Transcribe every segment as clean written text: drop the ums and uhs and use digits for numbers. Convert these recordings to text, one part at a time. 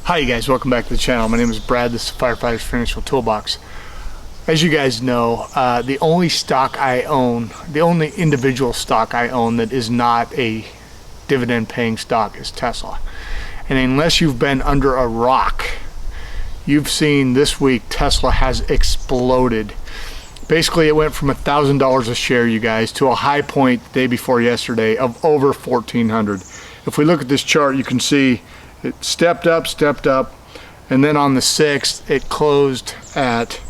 Hi you guys, welcome back to the channel. My name is Brad, this is Firefighter's Financial Toolbox. As you guys know, the only stock I own, the only individual stock I own that is not a dividend paying stock is Tesla. And unless you've been under a rock, you've seen this week Tesla has exploded. Basically it went from $1,000 a share, you guys, to a high point the day before yesterday of over $1,400. If we look at this chart, you can see it stepped up, and then on the 6th it closed at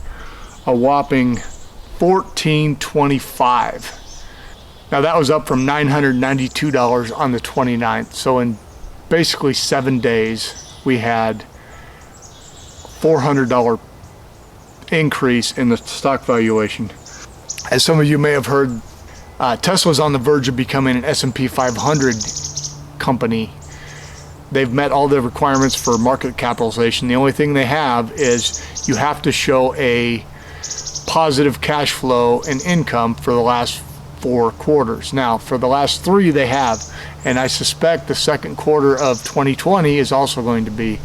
a whopping $1,425. Now that was up from $992 on the 29th. So in basically 7 days we had $400 increase in the stock valuation. As some of you may have heard, Tesla is on the verge of becoming an S&P 500 company. They've met all the requirements for market capitalization. The only thing they have is you have to show a positive cash flow and income for the last 4 quarters. Now, for the last 3 they have, and I suspect the second quarter of 2020 is also going to be.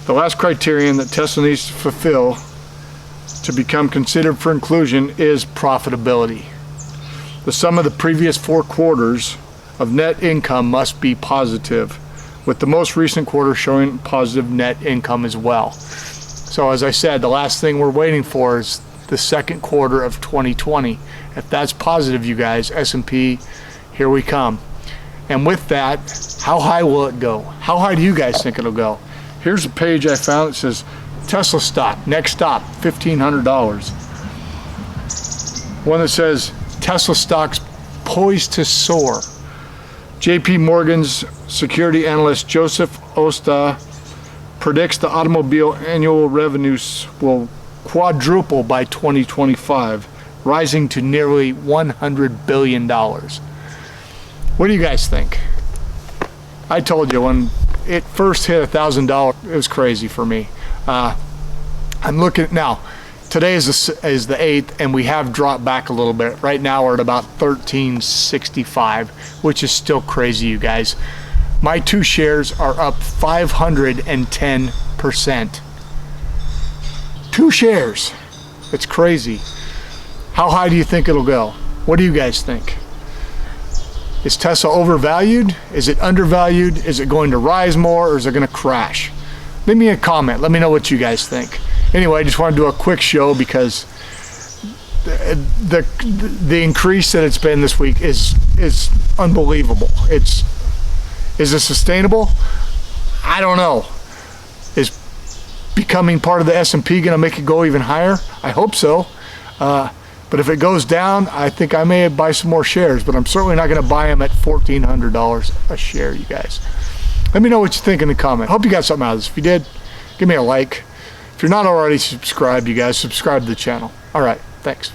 The last criterion that Tesla needs to fulfill to become considered for inclusion is profitability. The sum of the previous 4 quarters of net income must be positive, with the most recent quarter showing positive net income as well. So as I said, the last thing we're waiting for is the second quarter of 2020. If that's positive, you guys, S&P, here we come. And with that, how high will it go? How high do you guys think it'll go? Here's a page I found that says Tesla stock, next stop, $1,500. One that says Tesla stocks poised to soar. JP Morgan's security analyst Joseph Osta predicts the automobile annual revenues will quadruple by 2025, rising to nearly $100 billion. What do you guys think? I told you when it first hit $1,000, it was crazy for me. I'm looking now. Today is the 8th, and we have dropped back a little bit. Right now we're at about 1365, which is still crazy, you guys. My 2 shares are up 510%. 2 shares. It's crazy. How high do you think it'll go? What do you guys think? Is Tesla overvalued? Is it undervalued? Is it going to rise more, or is it going to crash? Leave me a comment. Let me know what you guys think. Anyway, I just want to do a quick show because the increase that it's been this week is unbelievable. Is it sustainable? I don't know. Is becoming part of the S&P going to make it go even higher? I hope so. But if it goes down, I think I may buy some more shares, but I'm certainly not going to buy them at $1,400 a share, you guys. Let me know what you think in the comment. I hope you got something out of this. If you did, give me a like. If you're not already subscribed, you guys, subscribe to the channel. All right, thanks.